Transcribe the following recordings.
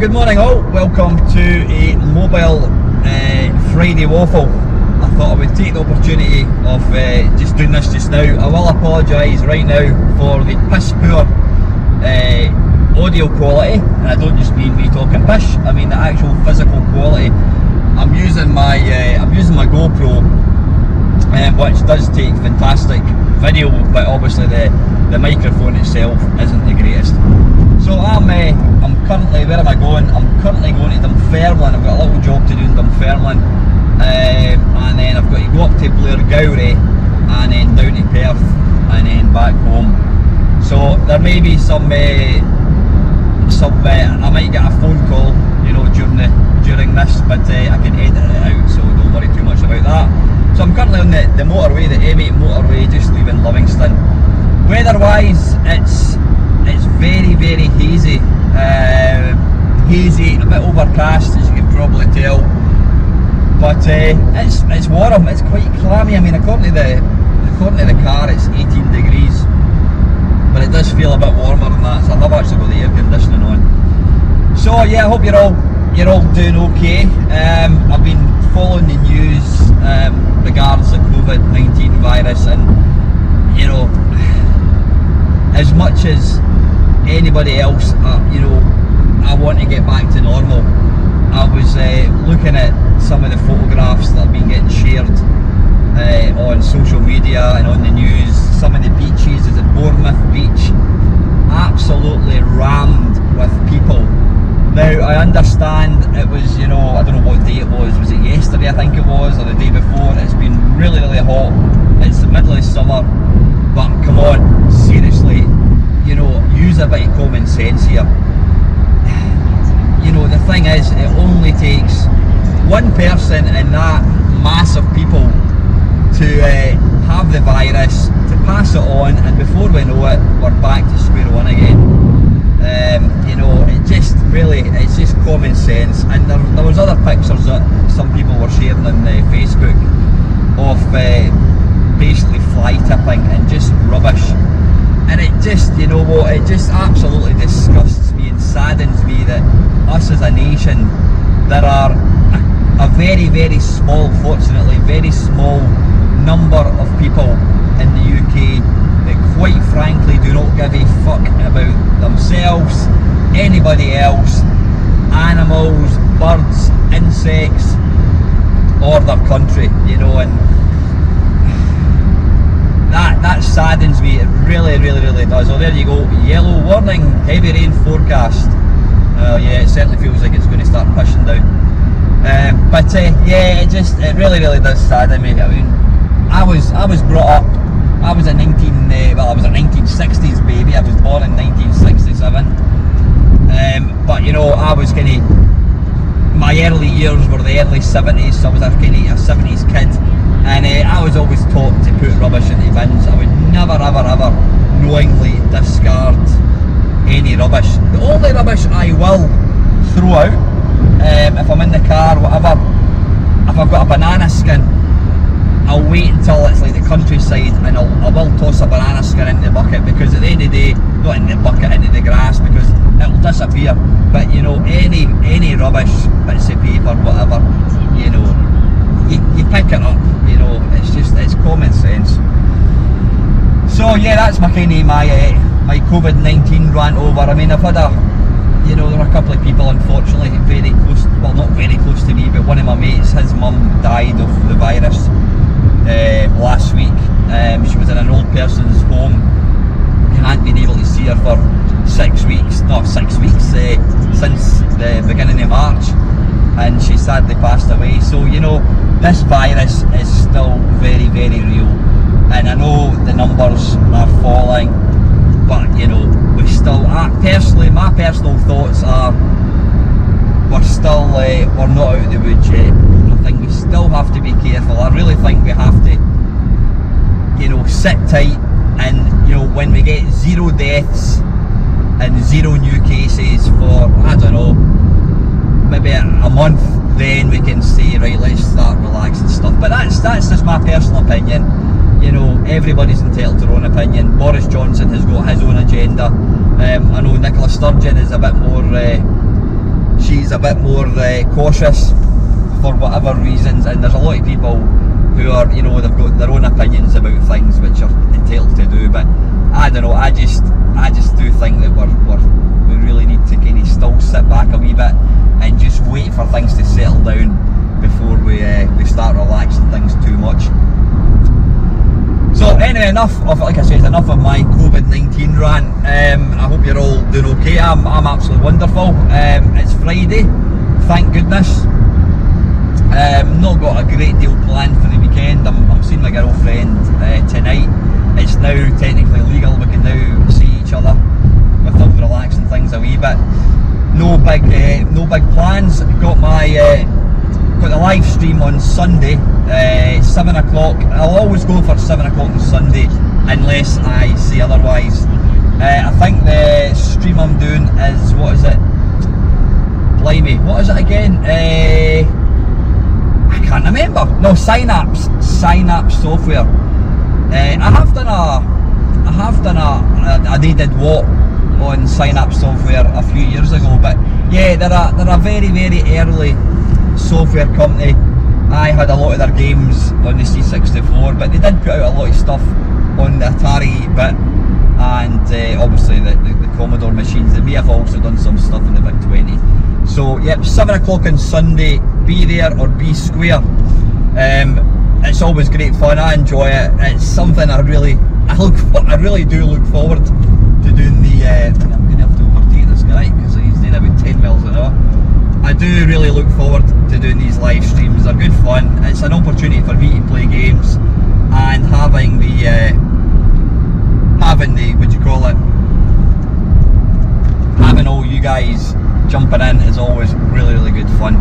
good morning all, welcome to a mobile Friday waffle. I thought I would take the opportunity of just doing this just now. I will apologise right now for the piss poor audio quality, and I don't just mean me talking pish, I mean the actual physical quality. I'm using my GoPro, which does take fantastic video, but obviously the microphone itself isn't the greatest. So I'm currently, where am I going? I'm currently going to Dunfermline. I've got a little job to do in Dunfermline, and then I've got to go up to Blairgowrie and then down to Perth and then back home. So there may be some I might get a phone call, you know, during this, but I can edit it out, so don't worry too much about that. So I'm currently on the motorway, the M8 motorway, just leaving Livingston. Weather-wise, it's very, very hazy, a bit overcast, as you can probably tell. But it's warm, it's quite clammy. I mean, according to the car, it's 18 degrees, but it does feel a bit warmer than that. So I have actually got the air conditioning on. So yeah, I hope you're all doing okay. I've been following the news regards the COVID-19 virus, and you know, as much as anybody else, you know, I want to get back to normal. I was looking at some of the photographs that have been getting shared on social media and on the news. Some of the beaches, is it Bournemouth Beach, absolutely rammed with people. Now I understand it was, you know, I don't know what day it was it yesterday I think it was, or the day before? It's been really, really hot, it's the middle of summer, but come on, seriously, you know, use a bit of common sense here. You know, the thing is, it only takes one person in that mass of people to have the virus, to pass it on, and before we know it, we're back to square one again. You know, it's just common sense. And there was other pictures that some people were sharing on Facebook of basically fly tipping and just rubbish. And it just, you know what, it just absolutely disgusts me and saddens me that us as a nation, there are a very, very small, fortunately, very small number of people in the UK that quite frankly do not give a fuck about themselves, anybody else, animals, birds, insects, or their country, you know, and that saddens me. It really, really, really does. Oh, there you go, yellow warning, heavy rain forecast. Yeah, it certainly feels like it's going to start pushing down. But yeah, it really, really does sadden me. I mean, I was brought up, I was a 1960s baby. I was born in 1967. But you know, I was kind of, my early years were the early 70s, so I was a kind of a 70s kid. And I was always taught to put rubbish into bins. I would never, ever, ever knowingly discard any rubbish. The only rubbish I will throw out, if I'm in the car, whatever, if I've got a banana skin, I'll wait until it's like the countryside, and I will toss a banana skin into the bucket, because at the end of the day, not in the bucket, into the grass, because it'll disappear. But you know, any rubbish, bits of paper, whatever, you know, you pick it up, you know, it's common sense. So yeah, that's my kind of my COVID-19 rant over. I mean, I've had you know, there were a couple of people, unfortunately, very close, well, not very close to me, but one of my mates, his mum died of the virus last week. She was in an old person's home. He hadn't been able to see her for 6 weeks, since the beginning of March, and she sadly passed away. So, you know, this virus is still very, very real, and I know the numbers are falling, but you know, we still, personally, my personal thoughts are, we're not out of the woods yet. I think we still have to be careful. I really think we have to, you know, sit tight, and you know, when we get 0 deaths and 0 new cases for, I don't know, maybe a month, then we can say, right, let's start relaxing stuff. But that's just my personal opinion. You know, everybody's entitled to their own opinion. Boris Johnson has got his own agenda. I know Nicola Sturgeon is a bit more she's a bit more cautious for whatever reasons, and there's a lot of people who are, you know, they've got their own opinions about things which are entitled to do, but I don't know, I just do think that we really need to kind of still sit back a wee bit and just wait for things to settle down before we start relaxing things too much. So anyway, enough of, like I said, enough of my COVID-19 rant. I hope you're all doing okay. I'm absolutely wonderful. It's Friday, thank goodness. Not got a great deal planned for the weekend. I'm seeing my girlfriend tonight. It's now technically legal, we can now see each other without relaxing things a wee bit. No big plans. Got the live stream on Sunday, 7 o'clock. I'll always go for 7 o'clock on Sunday unless I say otherwise. I think the stream I'm doing is, what is it? Blimey, what is it again? I can't remember. No, Synapse software. I have done a They Did What on Synapse software a few years ago, but yeah, they're a very, very early software company. I had a lot of their games on the C64, but they did put out a lot of stuff on the Atari 8-bit and obviously the Commodore machines. They may have also done some stuff in the VIC-20. So yep, 7 o'clock on Sunday, be there or be square. It's always great fun, I enjoy it. It's something I really do look forward to doing the, I'm going to have to overtake this guy because he's doing about 10 miles an hour. I do really look forward to doing these live streams. They're good fun. It's an opportunity for me to play games and having the what do you call it? Having all you guys jumping in is always really, really good fun.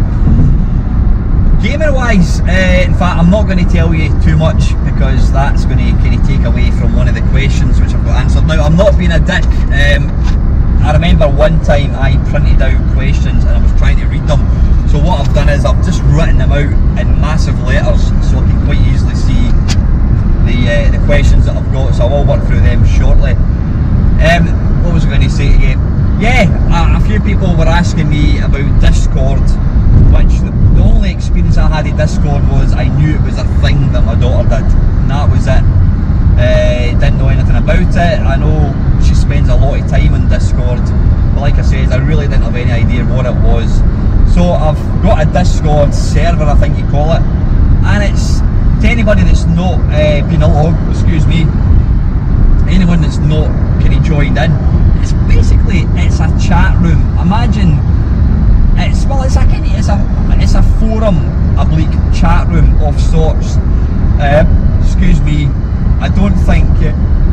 Gaming wise, in fact, I'm not going to tell you too much because that's going to kind of take away from one of the questions which I've got answered. Now, I'm not being a dick. I remember one time I printed out questions and I was trying to read them. So what I've done is I've just written them out in massive letters so I can quite easily see the questions that I've got. So I'll work through them shortly. What was I going to say again? Yeah, a few people were asking me about Discord, which the only experience I had in Discord was I knew it was a thing that my daughter did, and that was it. Didn't know anything about it. I know she spends a lot of time on Discord, but like I said, I really didn't have any idea what it was. So I've got a Discord server, I think you call it, and it's to anybody that's not been along, excuse me, anyone that's not kind of joined in. It's basically, it's a chat room. Imagine it's a forum, oblique chat room of sorts. Excuse me, I don't think,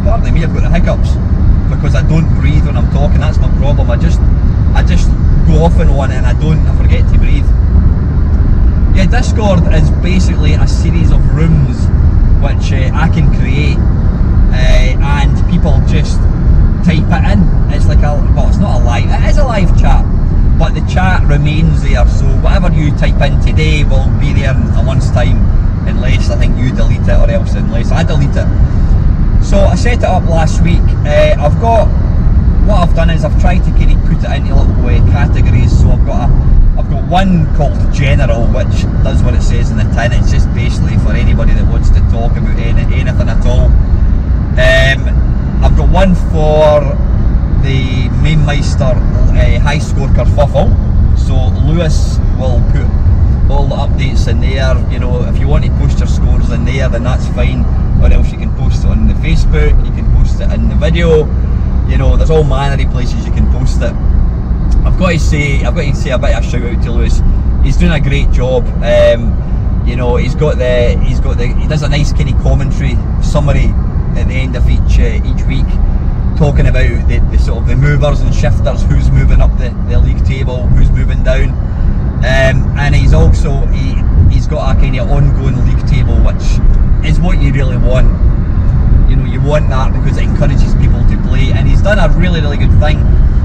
pardon me, I've got the hiccups because I don't breathe when I'm talking. That's my problem. I just go off on one and I forget to breathe. Yeah, Discord is basically a series of rooms which I can create, and people just type it in. It's like well, it's not a live, it is a live chat, but the chat remains there, so whatever you type in today will be there in a month's time, unless I think you delete it, or else unless I delete it. So I set it up last week. What I've done is I've tried to kind of put it into little categories. So I've got one called General, which does what it says in the tin. It's just basically for anybody that wants to talk about anything at all. I've got one for the main Meister high score kerfuffle. So Lewis will put all the updates in there. You know, if you want to post your scores in there, then that's fine. Or else you can post it on the Facebook, you can post it in the video. You know, there's all manner of places you can post it. I've got to say a bit of a shout out to Lewis. He's doing a great job. You know, he does a nice kind of commentary summary at the end of each week, talking about the sort of the movers and shifters, who's moving up the league table, who's moving down, and he's also he's got a kind of ongoing league table, which is what you really want. You know, you want that because it encourages people to play, and he's done a really, really good thing.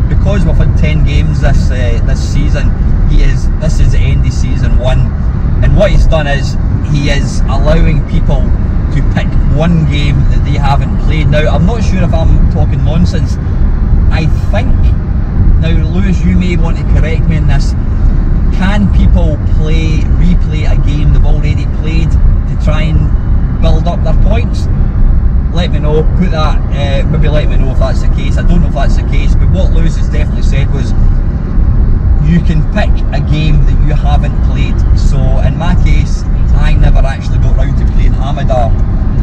Because we've had 10 games this season, this is the end of season 1, and what he's done is he is allowing people to pick one game that they haven't played. Now, I'm not sure if I'm talking nonsense. I think, now Lewis, you may want to correct me in this, can people replay a game they've already played to try and build up their points? Let me know, put that, maybe let me know if that's the case. I don't know if that's the case, but what Lewis has definitely said was you can pick a game that you haven't played. So in my case, I never actually got round to playing Amador,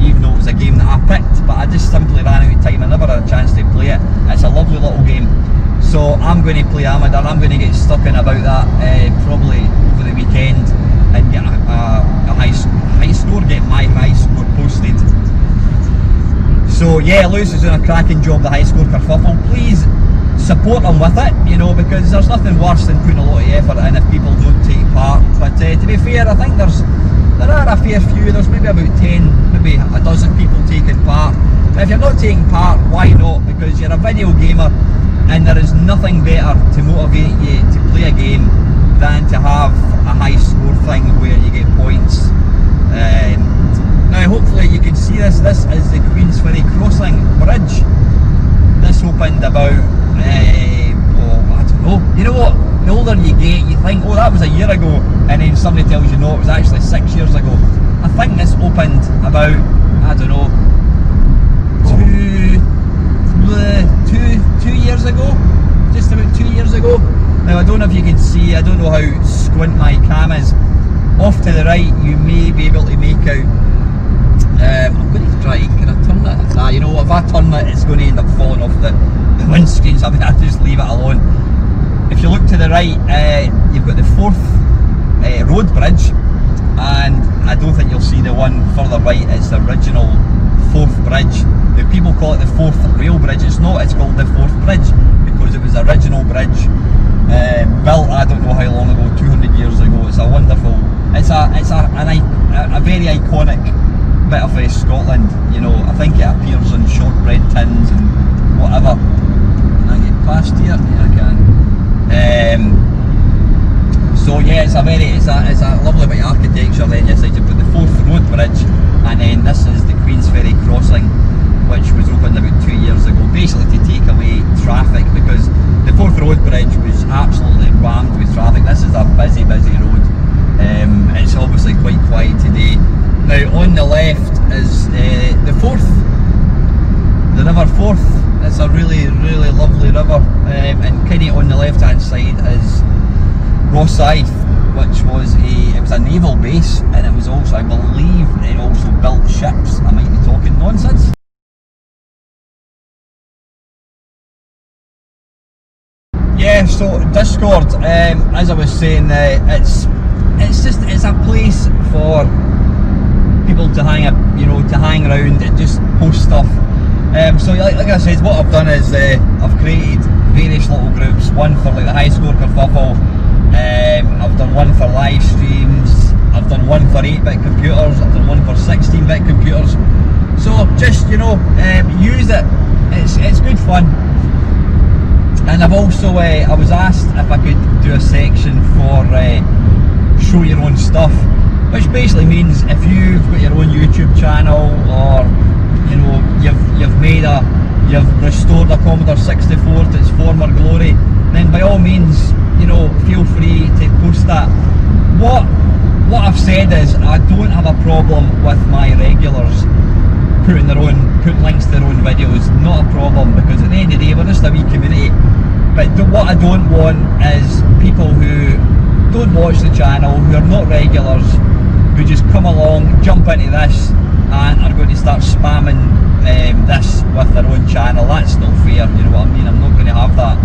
even though it was a game that I picked, but I just simply ran out of time. I never had a chance to play it. It's a lovely little game. So I'm going to play Amador. I'm going to get stuck in about that probably over the weekend and get a high score, get my high score posted. So yeah, Lewis is doing a cracking job, the high score kerfuffle. Please support him with it, you know, because there's nothing worse than putting a lot of effort in if people don't take part. But to be fair, I think there are a fair few. There's maybe about 10, maybe a dozen people taking part. But if you're not taking part, why not? Because you're a video gamer and there is nothing better to motivate you to play a game than to have a high score thing where you get points. Now hopefully you can see this. This is the Queensferry Crossing Bridge. This opened about, I don't know. You know what? The older you get, you think, oh, that was a year ago, and then somebody tells you no, it was actually 6 years ago. I think this opened about, I don't know, two years ago, just about 2 years ago. Now I don't know if you can see, I don't know how squint my cam is. Off to the right, you may be able to make out. I'm going to try. Can I turn it? Nah, you know what? If I turn it, it's going to end up falling off the windscreen. So I better just leave it alone. If you look to the right, you've got the Forth road bridge, and I don't think you'll see the one further right. It's the original Forth bridge. Now people call it the Forth rail bridge. It's not. It's called the Forth bridge because it was the original bridge built. I don't know how long ago. 200 years ago. It's a wonderful. It's a very iconic bit of Scotland. You know, I think it appears on shortbread tins and whatever. Can I get past here? Yeah, I can. So yeah, it's a lovely bit of architecture. Then you decide to put the Forth Road Bridge, and then this is the Queensferry Crossing, which was opened about 2 years ago, basically to take away traffic, because the Forth Road Bridge was absolutely rammed with traffic. This is a busy road. It's obviously quite quiet today. Now on the left is the Forth, the River Forth. It's a really lovely river, and kind of on the left hand side is Rosyth, which was a naval base, and it was also, I believe, it also built ships. I might be talking nonsense. Yeah, so Discord, as I was saying, it's a place for people to hang around and just post stuff. So like I said, what I've done is I've created various little groups. One for like the high score kerfuffle. I've done one for live streams. I've done one for 8-bit computers. I've done one for 16-bit computers. So just use it. It's good fun. And I've also I was asked if I could do a section for show your own stuff, which basically means if you've got your own YouTube channel, or you know you've restored a Commodore 64 to its former glory, then by all means, you know, feel free to post that. What I've said is I don't have a problem with my regulars putting links to their own videos. Not a problem, because at the end of the day we're just a wee community. But what I don't want is people who don't watch the channel, who are not regulars, who just come along, jump into this and are going to start spamming this with their own channel. That's not fair, you know what I mean? I'm not going to have that.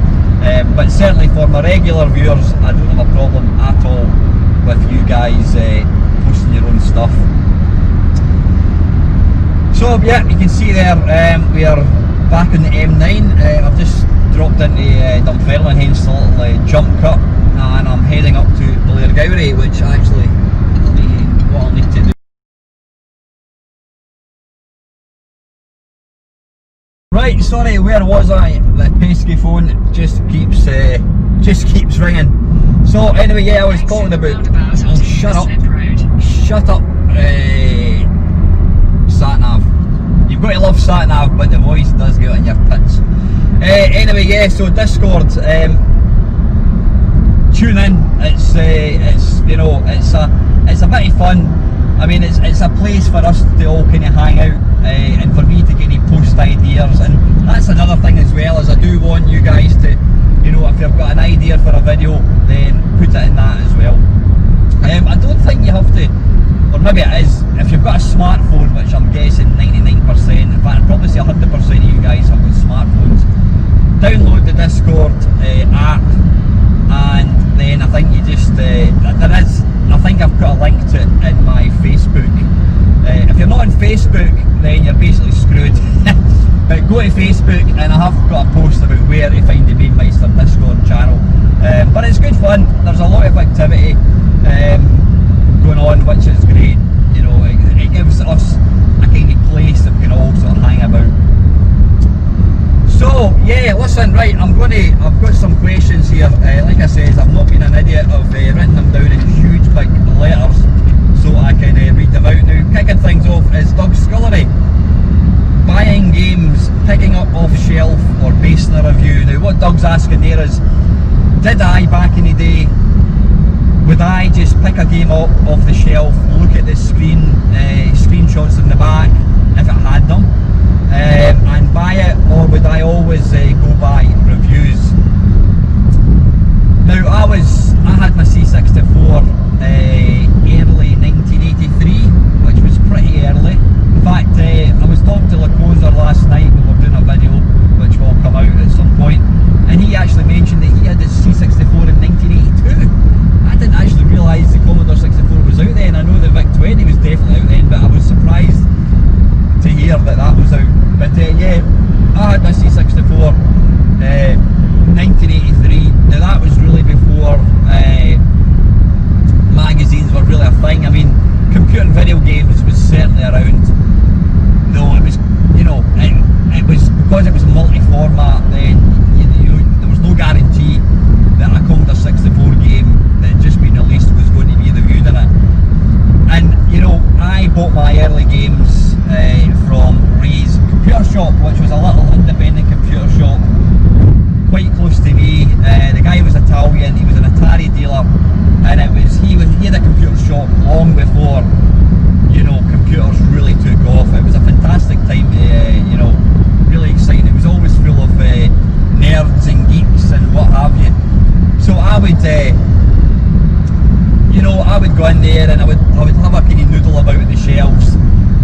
But certainly for my regular viewers, I don't have a problem at all with you guys posting your own stuff. So yeah, you can see there, we are back on the M9. I've just dropped into Dunfermline, hence the little jump cut, and I'm heading up to Blairgowrie, which actually, what I'll need to do. Right, sorry, where was I? The pesky phone just keeps ringing. So anyway, yeah, I was talking about. Oh, shut up! Shut up! Sat-nav. You've got to love sat-nav, but the voice does get on your tits. Anyway, yeah, so Discord, tune tune in. It's you know, it's a bit of fun. I mean, it's a place for us to all kind of hang out, and for me to kind of post ideas. And that's another thing as well, is I do want you guys to, you know, if you've got an idea for a video, then put it in that as well. I don't think you have to, or maybe it is, if you've got a smartphone, which I'm guessing 99%, in fact I'd probably say 100% of you guys have got smartphones, download the Discord app, and then I think you just, I think I've put a link to it in my Facebook. If you're not on Facebook, then you're basically screwed. But go to Facebook, and I have got a post about where to find the Main Meister Discord channel. But it's good fun. There's a lot of activity going on, which is great. You know, it gives us a kind of place that we can all sort of hang about. So yeah, listen, right, I've got some questions here. Like I said, I've not been an idiot. I've written them down in huge big letters so I can read them out. Now, kicking things off is Doug Scullery. Buying games, picking up off shelf, or basing a review. Now what Doug's asking there is, did I, back in the day, would I just pick a game up off the shelf, look at the screenshots in the back, if it had them, and buy it, or would I always go by reviews? Now I had my C64 early 1983, which was pretty early. In fact, I was talking to Lacosa last night, we were doing a video which will come out at some point, and he actually mentioned that he had his C64 in 1982. I didn't actually realise the Commodore 64 was out then. I know the VIC-20 was definitely out then, but I was surprised to hear that was out. But yeah, I had my C64 1983. Now that was really before magazines were really a thing. I mean, computer and video games was certainly around, though it was, you know, it was, because it was multi-format, then there was no guarantee that a Commodore 64 game that had just been released was going to be reviewed in it. And you know, I bought my early games from Ray's Computer Shop, which was a little independent computer shop quite close to me. The guy was Italian, he was an Atari dealer, and he had a computer shop long before, you know, computers really took off. It was a fantastic time, you know, really exciting. It was always full of nerds and geeks and what have you. So I would, you know, I would go in there and I would have a kind of noodle about the shelves,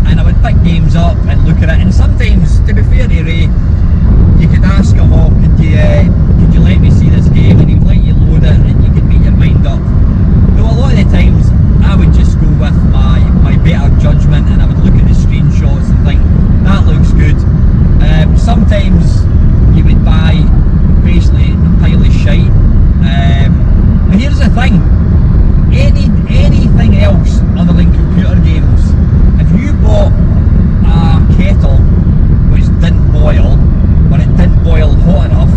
and I would pick games up and look at it. And sometimes, to be fair to Ray, you could ask him, oh, could you let me see this game, and he'd let you load it and you could make your mind up. Though a lot of the times I would just go with my better judgment, and I would look at the screenshots and think, that looks good. Sometimes you would buy basically a pile of shite. But here's the thing, anything else other than computer games, if you bought a kettle which didn't boil, or it didn't boil hot enough,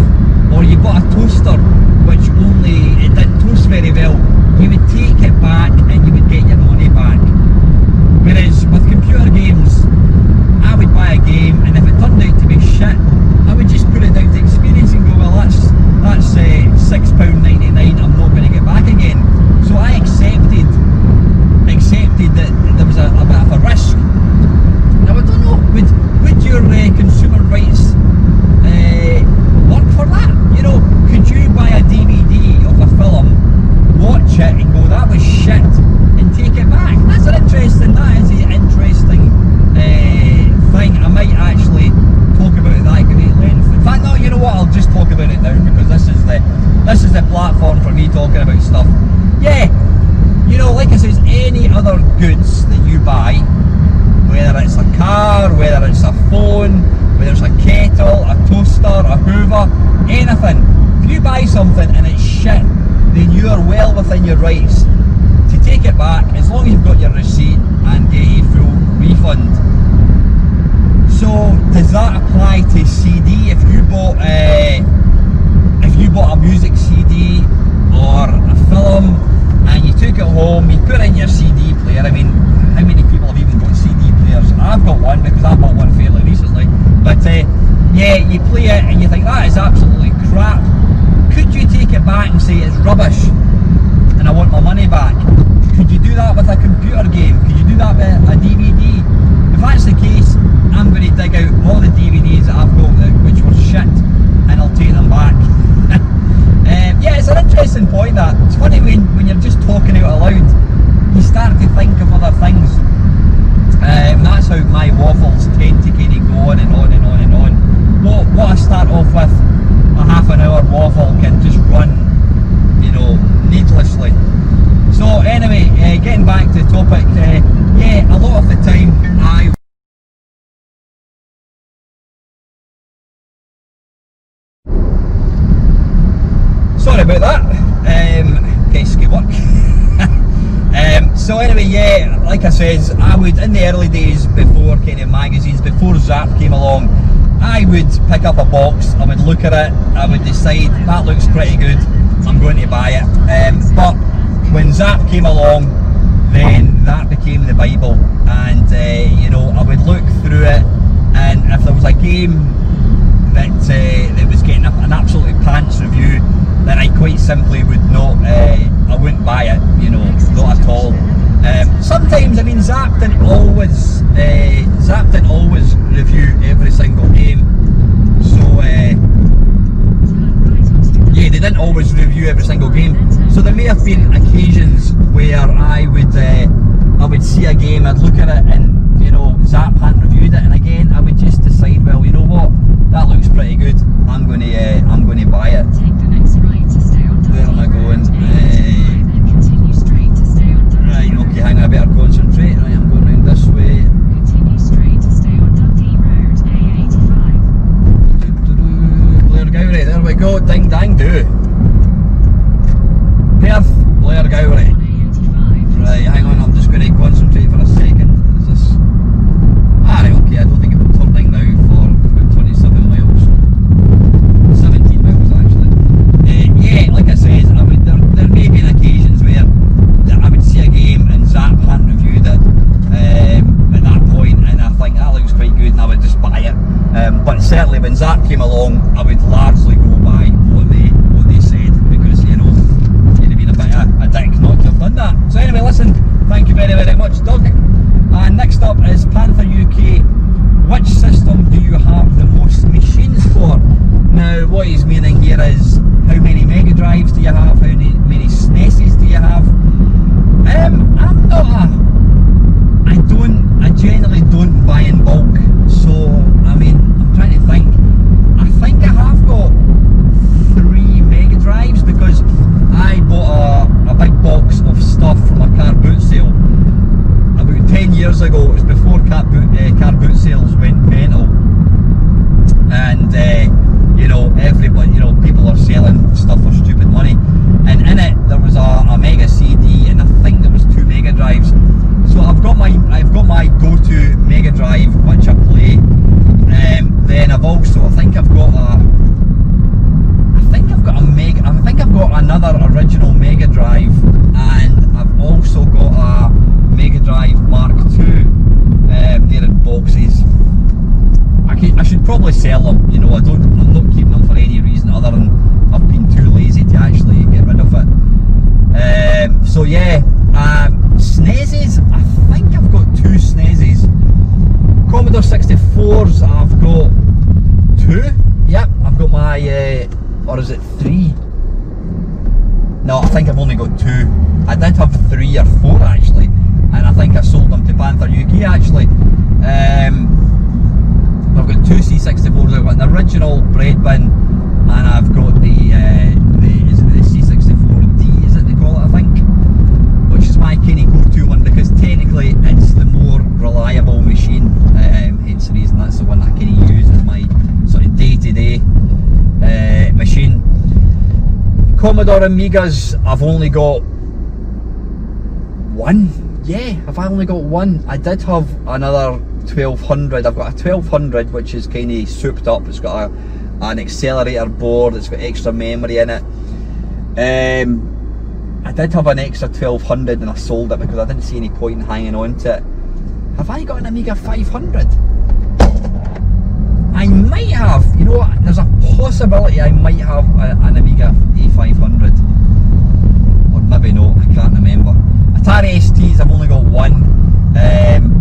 or you bought a toaster which it didn't toast very well, you would take it back and you would get your money back. Whereas with computer games, I would buy a game, and if it turned out to be shit, I would just put it down to experience and go, well, that's £6.99, I'm not going to get back again. So I accepted that there was a bit of a risk. Now I don't know, would your consumer rights work for that? You know, could you buy a DVD of a film, watch it and go, that was shit, and take it back? That is an interesting thing. I might actually talk about that at great length. In fact, no, you know what, I'll just talk about it now, because this is the platform for me talking about stuff. Yeah, you know, like I said, any other goods that you buy, whether it's a car, whether it's a phone, whether it's a kettle, a toaster, a hoover, anything, if you buy something and it's shit, then you are well within your rights to take it back, as long as you've got your receipt, and get a full refund. So does that apply to CD? If you bought a music CD or a film, and you took it home, you put in your CD player. I mean, how many people have even got CD players? I've got one, because I bought one fairly recently. But yeah, you play it and you think that is absolutely crap. Could you take it back and say it's rubbish? money back. Could you do that with a computer game? Could you do that with a DVD? If that's the case, I'm going to dig out all the DVDs that I've got which were shit, and I'll take them back. Yeah, it's an interesting point that. It's funny when you're just talking out aloud, you start to think of other things. That's how my waffles tend to kind of go on and on and on and on. What I start off with, a half an hour waffle, can just run, you know, needlessly. So anyway, getting back to the topic, yeah, a lot of the time sorry about that, pesky work. So anyway, yeah, like I says, I would, in the early days before kind of magazines, before Zap came along, I would pick up a box, I would look at it, I would decide that looks pretty good, I'm going to buy it. But when Zap came along, then that became the Bible, and you know, I would look through it, and if there was a game that was getting an absolutely pants review, then I quite simply would not, I wouldn't buy it, you know, not at all. Sometimes, I mean, Zap didn't always review every single game, so yeah, they didn't always review every single game, so there may have been occasions where I would see a game, I'd look at it, and you know, Zap hadn't reviewed it, and again, I would just decide, well, you know what, that looks pretty good, I'm going to buy it. Where am I going? Right, okay, hang on, I better concentrate. Right, I'm going round this way. Continue straight to stay on Dundee Road, A85. Blairgowrie, there we go, ding dang do. Perth, Blairgowrie. Right, hang on, I'm just going to concentrate for a second. Is this... Ah, right, okay, I don't think it will turning now for about 27 miles. 17 miles actually. Yeah, like I said, there may be occasions where I would see a game and Zap hadn't reviewed it at that point, and I think that looks quite good and I would just buy it. But certainly when Zap came along, I would largely go by what they said, because you know, you'd have been a bit of a dick not to have done that. So anyway, listen, thank you very, very much, Doug. And next up is Panther UK. Which system do you have the most machines for? Now, what he's meaning here is, how many Mega Drives do you have? How many SNESes do you have? I'm not I generally don't buy in bulk, so I mean, I'm trying to think. I think I have got 3 Mega Drives, because I bought a big box of stuff from a car boot sale about 10 years ago. It was before car boot sales went mental, and you know, everybody, you know, people are selling stuff for stupid money, and in it there was a Mega CD, and I think there was 2 Mega Drives. So I've got my go-to Mega Drive, which I play. Then I've also, I think I've got another original Mega Drive, and I've also got a Mega Drive Mark II. They're in boxes. I should probably sell them, you know, I'm not keeping them for any reason other than I've been too lazy to actually get rid of it. So yeah, SNESes, I think I've got 2 SNESes. Commodore 64s, I've got 2. Yep, I've got my, or is it 3? No, I think I've only got 2. I did have 3 or 4 actually, and I think I sold them to Panther UK actually. I've got 2 C64s. I've got an original bread bin, and I've got the C64D, is it they call it, I think, which is my kind of go-to one, because technically it's the more reliable machine, hence the reason that's the one I kind of use as my sort of day-to-day machine. Commodore Amigas, I've only got 1. Yeah, I've only got 1. I did have another 1200. I've got a 1200 which is kind of souped up. It's got an accelerator board, it's got extra memory in it. I did have an extra 1200 and I sold it because I didn't see any point in hanging on to it. Have I got an Amiga 500? I might have, you know what, there's a possibility I might have an Amiga A500, or maybe not, I can't remember. remember. Atari STs, I've only got one.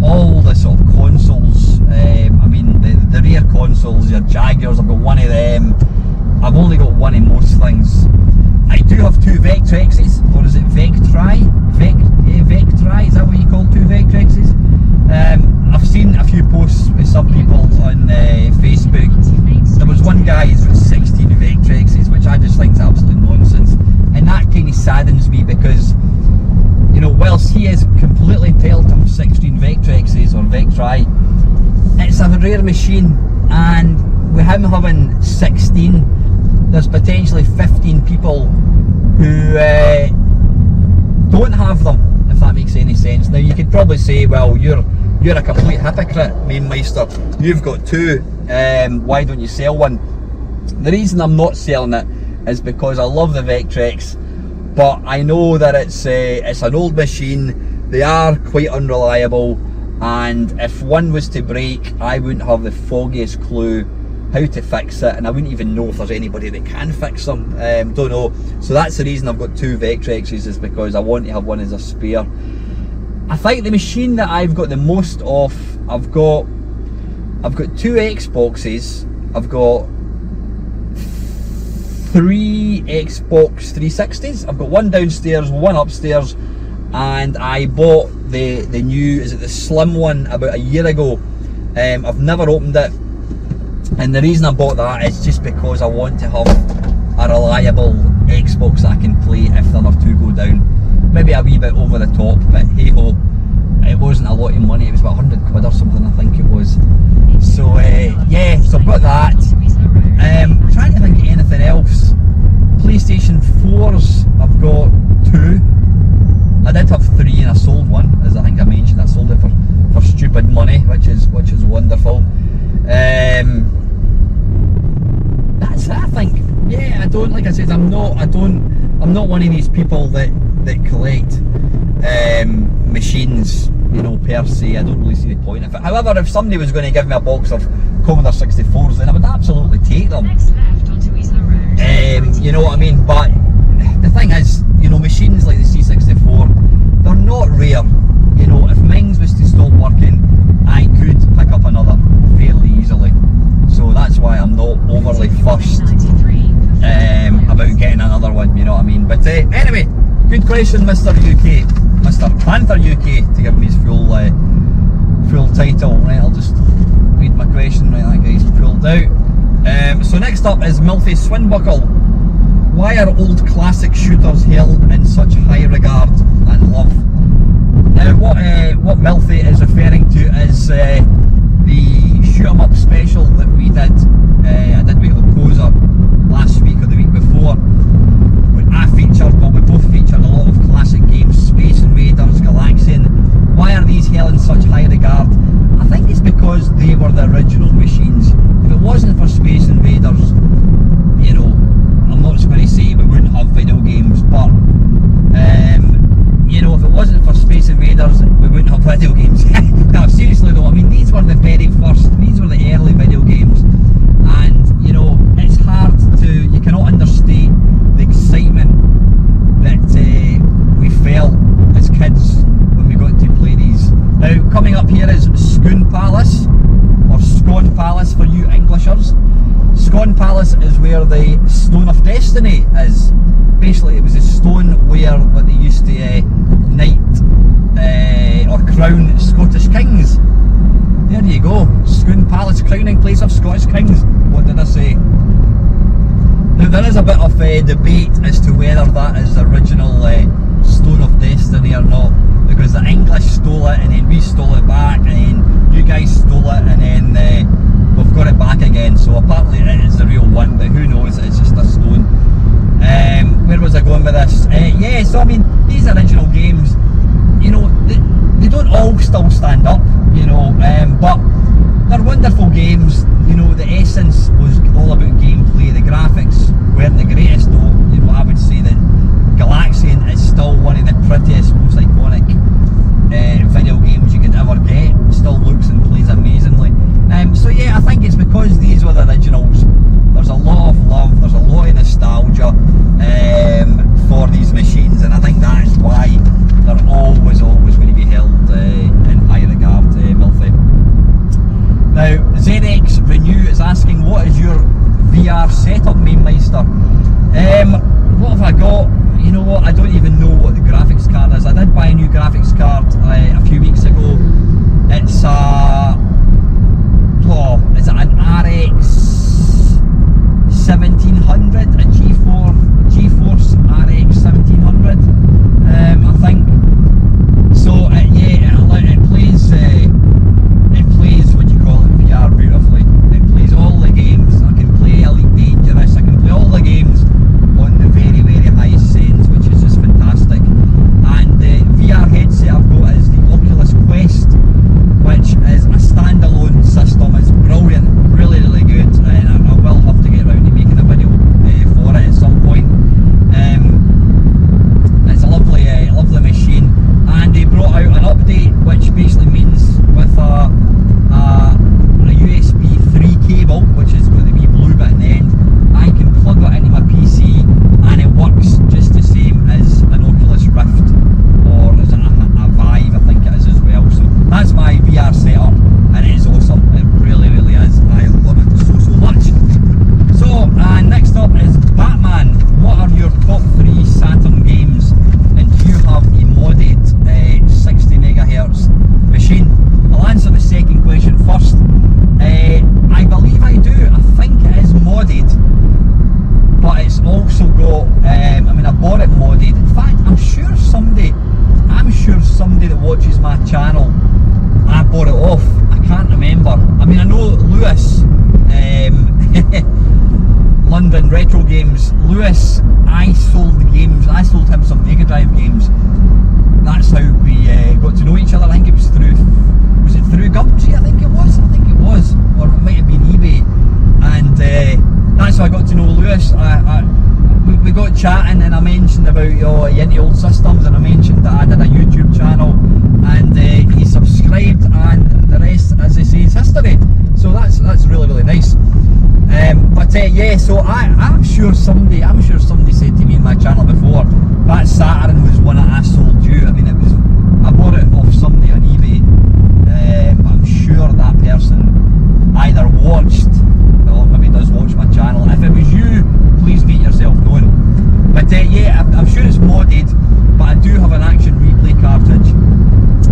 All the sort of consoles, I mean the rear consoles, your Jaguars, I've got one of them. I've only got one of most things. I do have two Vectrexes, or is it Vectri? Vectri, is that what you call two Vectrexes? I've seen a few posts with some people on Facebook. There was one guy who's got 16 Vectrexes, which I just think is absolute nonsense. And that kind of saddens me because, you know, whilst he is completely entitled to have 16 Vectrexes or Vectri, it's a rare machine, and with him having 16, there's potentially 15 people who don't have them, if that makes any sense. Now you could probably say, well, you're a complete hypocrite, Mainmeister. You've got two, why don't you sell one? The reason I'm not selling it is because I love the Vectrex, but I know that it's an old machine, they are quite unreliable, and if one was to break, I wouldn't have the foggiest clue how to fix it, and I wouldn't even know if there's anybody that can fix them. Don't know. So that's the reason I've got two Vectrexes, is because I want to have one as a spare. I think the machine that I've got the most of, I've got two Xboxes, I've got three Xbox 360s, I've got one downstairs, one upstairs, and I bought the new, is it the slim one, about a year ago. I've never opened it, and the reason I bought that is just because I want to have a reliable Xbox that I can play if the other two go down. Maybe a wee bit over the top, but hey ho, it wasn't a lot of money, it was about 100 quid or something, I think it was. So yeah, so I've got that. Trying to think of anything else. PlayStation 4s, I've got two. I did have three and I sold one, as I think I mentioned. I sold it for stupid money, which is wonderful. That's it, I think. Yeah, I don't, like I said, I'm not one of these people that collect machines, you know, per se. I don't really see the point of it. However, if somebody was going to give me a box of Commodore 64s, then I would absolutely take them. You know what I mean? But the thing is, you know, machines like the C64, they're not rare. You know, if Mings was to stop working, I could pick up another fairly easily. So that's why I'm not overly fussed about getting another one, you know what I mean? But anyway, good question, Mr. UK, Mr. Panther UK, to give me his full title. Right, I'll just read my question. Right, that guy's pulled out. So next up is Milfy Swinbuckle. Why are old classic shooters held in such high regard and love? Now, what Milfy is referring to is the shoot 'em up special that we did. I did with Locosa last week or the week before. We both featured a lot of classic games: Space Invaders, Galaxian. Why are these held in such high regard? I think it's because they were the original machines. If it wasn't for Space Invaders, you know, I'm not going to say we wouldn't have video games, but you know, if it wasn't for Space Invaders, we wouldn't have video games. No, seriously though, I mean, these were the very first, these were the early video games, and you know, it's hard to, you cannot understate the excitement that we felt as kids when we got to play these. Now, coming up here is Scone Palace, or Scone Palace for you Englishers. Scone Palace is where the Stone of Destiny is. Basically, it was a stone where what they used to knight or crown Scottish kings. There you go, Scone Palace, crowning place of Scottish kings. What did I say? Now there is a bit of debate as to whether that is the original Stone of Destiny or not, because the English stole it and then we stole it back, and then you guys stole it and then we've got it back again. So apparently it is the real one, but who knows, it's just a stone. Where was I going with this? Yeah, so I mean, these original games, you know, they don't all still stand up, you know, but they're wonderful games. You know, the essence was all about gameplay. The graphics weren't the greatest though. You know, I would say that Galaxian is still one of the prettiest, most iconic video games you could ever get. It still looks and plays amazingly. So yeah, I think it's because these were the originals. There's a lot of love, there's a lot of nostalgia for these machines, and I think that is why VR setup, main meister. What have I got? You know what, I don't even know what the graphics card is. I did buy a new graphics card a few weeks ago. It's is it an RX 1700, a GeForce RX 1700, I think. So yeah, it plays what you call it, VR beautifully. It plays all the games. I can play Elite Dangerous, I can play all the games on the very, very highest settings, which is just fantastic. And the VR headset I've got is the Oculus Quest, which is a standalone system. It's brilliant, really, really good, and I will have to get around to making a video for it at some point. It's a lovely machine, and they brought out an update which basically means with a USB 3 cable, which is going to be blue bit in the end, I can plug it into my PC and it works just the same as an Oculus Rift, or is it a Vive, I think it is as well. So that's my VR setup, and it is awesome. It really, really is. I love it so much. So next up is Batman. What are your top 3 Saturn games, and do you have a modded 60 megahertz machine? I'll answer the second question first. I believe I do. I think it is modded, but it's also got, I bought it modded. In fact, I'm sure somebody that watches my channel, I bought it off. I can't remember. I know Lewis, London Retro Games, Lewis, I sold him some Mega Drive games. That's how we got to know each other. I think it was through Gumtree, I think it was, or it might have been eBay, and that's how I got to know Lewis. We got chatting, and I mentioned about you into old systems, and I mentioned that I did a YouTube channel, and he subscribed, and the rest, as they say, is history. So that's really, really nice. Yeah, so I'm sure somebody said to me in my channel before that Saturn was one that I sold you. I bought it off somebody on eBay. I'm sure that person either watched, or maybe does watch my channel. If it was you, please make yourself known. But yeah, I'm sure it's modded, but I do have an action replay cartridge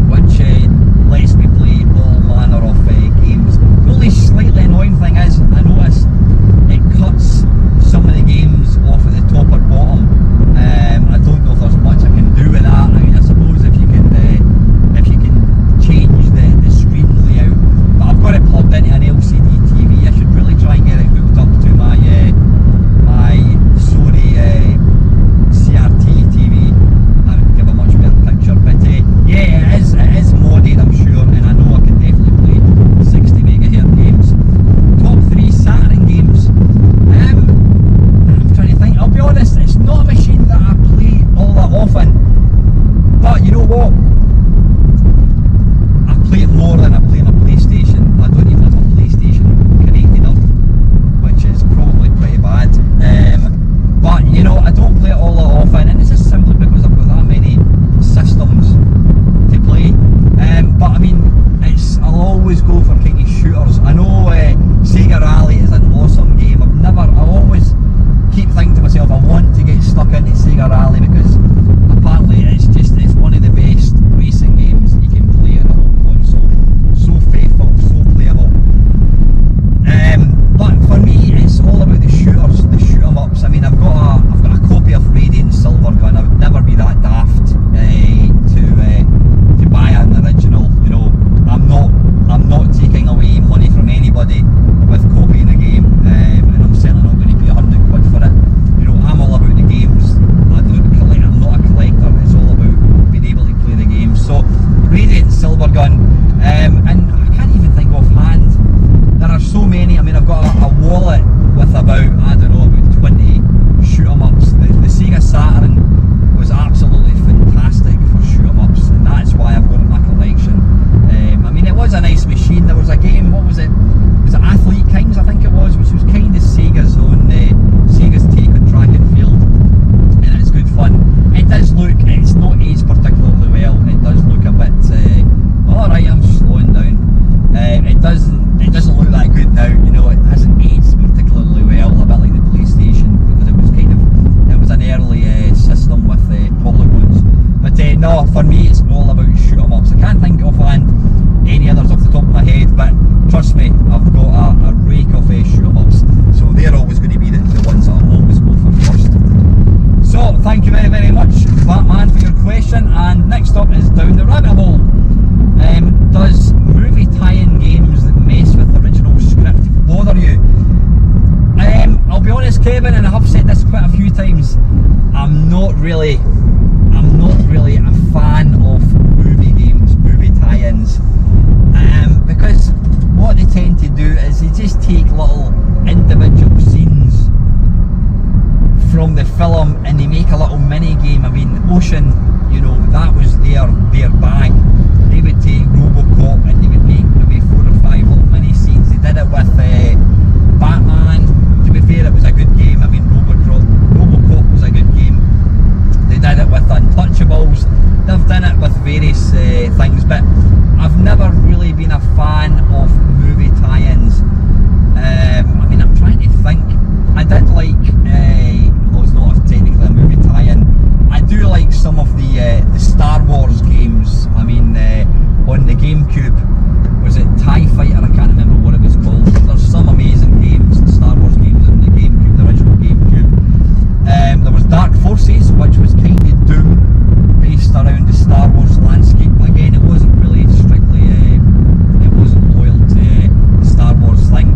which lets me play all manner of games. The only slightly annoying thing is, I noticed it cuts some of the games off at the top or bottom. I don't know if there's much I can do with that. I suppose if you can change the screen layout, but I've got it plugged into an LCD TV. I should really try and get it hooked up to my my Sony CRT TV. That would give a much better picture. But yeah, it is modded, I'm sure, and I know I can definitely play 60 megahertz games. Top 3 Saturn games. I'm trying to think. I'll be honest, it's not a machine that I play all that often, but you know what? I play it more than I play my PlayStation. I don't even have a PlayStation connected up, which is probably pretty bad. But I don't play it all that often, and it's just simply because I've got that many systems to play. But I'll always go for kind of shooters. I know Sega Rally is an awesome game. I always keep thinking to myself, I want to get stuck into Sega Rally, because apparently it's one of the best racing games you can play on the whole console. So faithful, so playable. But for me, it's all about the shooters, the shoot 'em ups. I've got a copy of Radiant Silvergun. I would never be that daft to buy an original. I'm not taking away money from anybody with copying a game, and I'm certainly not going to pay £100 for it. I'm all about the games. I'm not a collector. It's all about being able to play the games. So Radiant Silvergun, and I can't even think offhand. There are so many. I've got a wallet with about 20 shoot 'em ups. The Sega Saturn was absolutely fantastic for shoot 'em ups, and that's why I've got it in my collection. It was a nice machine. There was a game, what was it? Was it Athlete Kings, I think it was, which was kind of Sega's own, Sega's take on track and field, and it's good fun. It does look, it's not aged particularly well. It does look a bit, alright, I'm slowing down. It doesn't look that good now. It hasn't aged particularly well. no, for me it's all about shoot 'em ups. I can't think of any others off the top of my head, but trust me, I've got a rake of shoot 'em ups, so they're always going to be the ones that I'll always go for first. So thank you very, very much, Batman, for your question. And next up is Down the Rabbit Hole. Does movie tie-in games that mess with the original script bother you? I'll be honest, Kevin, and I have said this quite a few times, I'm not really a fan of movie games, movie tie-ins, because what they tend to do is they just take little individual scenes from the film and they make a little mini game. I mean, Ocean, you know, that was their bag. They would take Robocop and they would make maybe 4 or 5 little mini scenes. They did it with Batman. To be fair, it was a good game. I mean, Robocop was a good game. They did it with Untouchables. They've done it with various things, but I've never really been a fan of movie tie-ins. I mean, I'm trying to think. I did like, although it's not technically a movie tie-in, I do like some of the Star Wars games. I mean, on the GameCube, was it TIE Fighter? I can't remember what it was called. There's some amazing games, Star Wars games on the GameCube, the original GameCube. There was Dark Forces, which was kind of Doom, based around the Star Wars landscape. Again, it wasn't really strictly, it wasn't loyal to the Star Wars thing.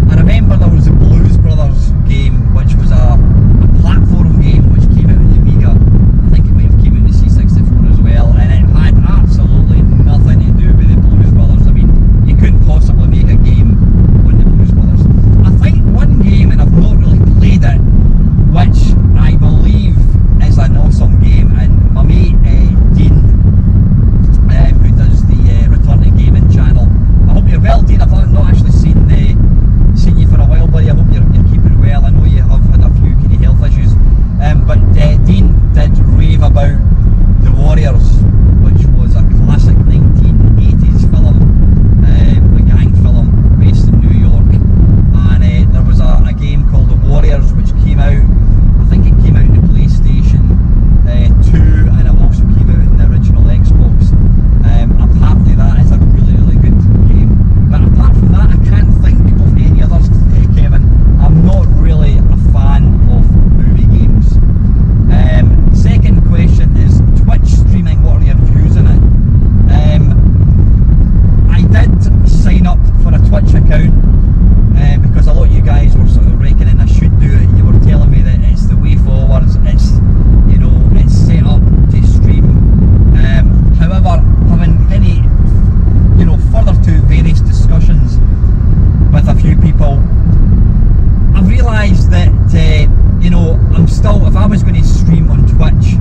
I remember there was the Blues Brothers game, which was a platform game which came out on the Amiga. I think it might have came out on the C64 as well, and it had absolutely nothing to do with the Blues Brothers. I mean, you couldn't possibly make a game on the Blues Brothers. I think one game, and I've not really played it, which I believe is an awesome game, and my mate Dean, who does the Return to Gaming channel, I hope you're well, Dean. I've not actually seen you for a while, buddy. I hope you're keeping well. I know you have had a few kind of health issues, but Dean did rave about The Warriors, which was a classic 1980s film, a gang film based in New York, and there was a game called The Warriors which came out, I think it came out in the PlayStation 2, and it also came out in the original Xbox. Apparently that is a really, really good game, but apart from that I can't think of any others, Kevin. I'm not really a fan of movie games. Second question is Twitch streaming, what are your views on it? I did sign up for a Twitch account because a lot of you guys were sort of reckoning I should do it. You were telling me that it's the way forwards, it's, you know, it's set up to stream. However, having any, you know, further to various discussions with a few people, I've realised that, you know, I'm still, if I was going to stream on Twitch,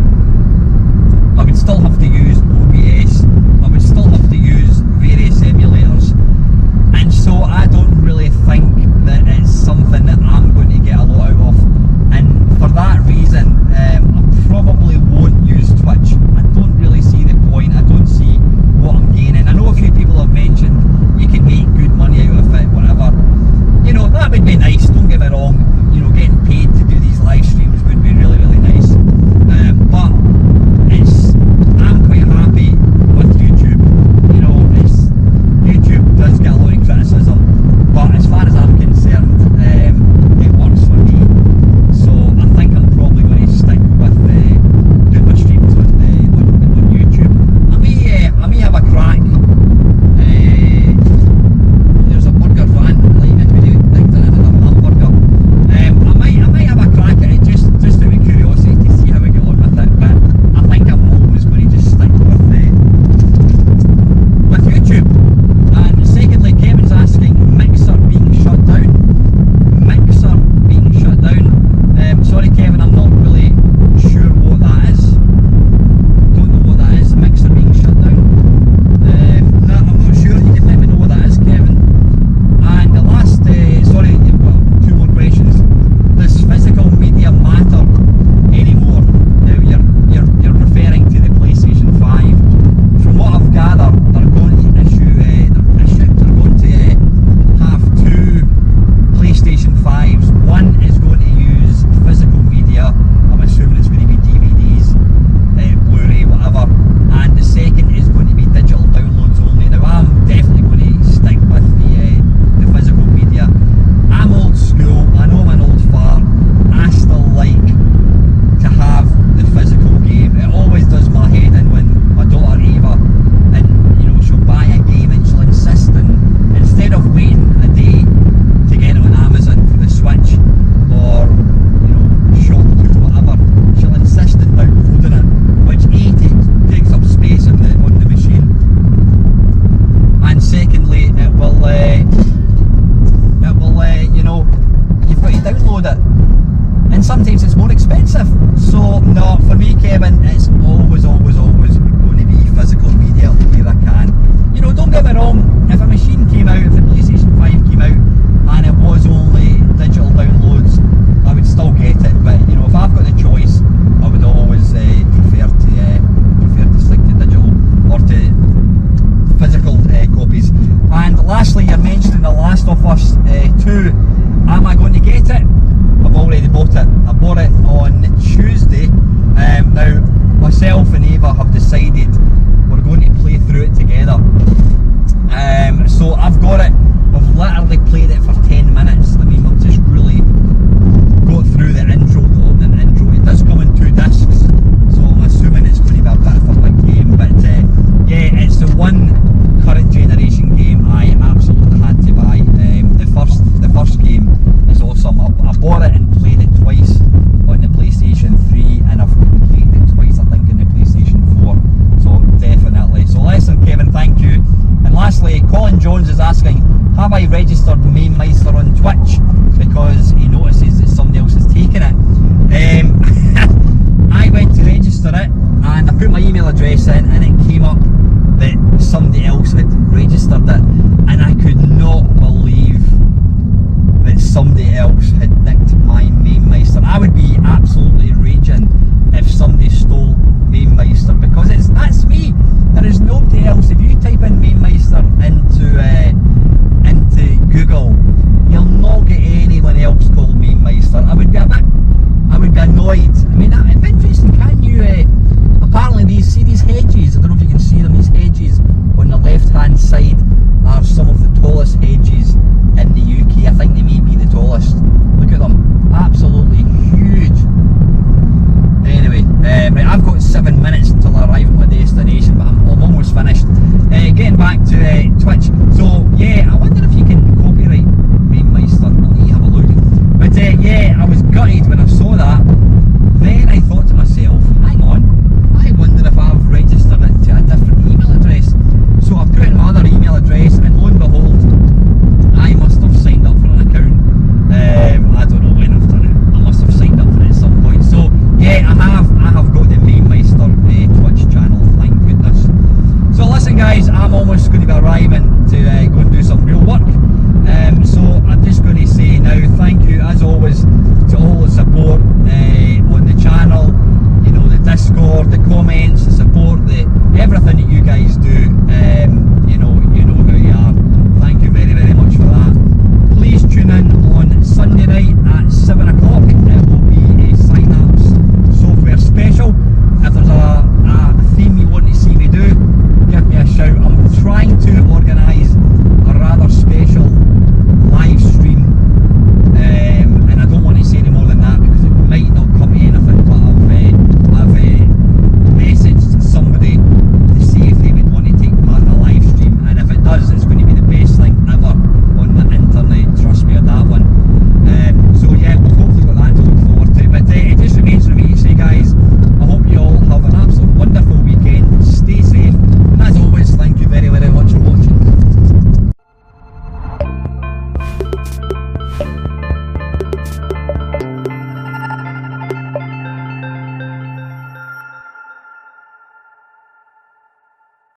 I would still have to use OBS, I would still have to use various emulators, and so I don't really think that it's something that I'm going to get a lot out of, and for that reason, I probably won't use Twitch. I don't really see the point, I don't see what I'm gaining. I know a few people have mentioned you can make good money out of it, whatever. You know, of Us 2, am I going to get it? I've already bought it. I bought it on Tuesday. Now, myself and Ava have decided we're going to play through it together. So I've got it. We've literally played it for 10 minutes. I mean, we've just really got through the intro though. And intro, it does come in 2 discs, so I'm assuming it's going to be a bit of a big game. But yeah, it's the one current generation game I absolutely had to buy. The first game is awesome. I bought it and played it twice on the PlayStation 3, and I've played it twice, I think, in the PlayStation 4. So definitely. So listen, Kevin, thank you. And lastly, Colin Jones is asking, have I registered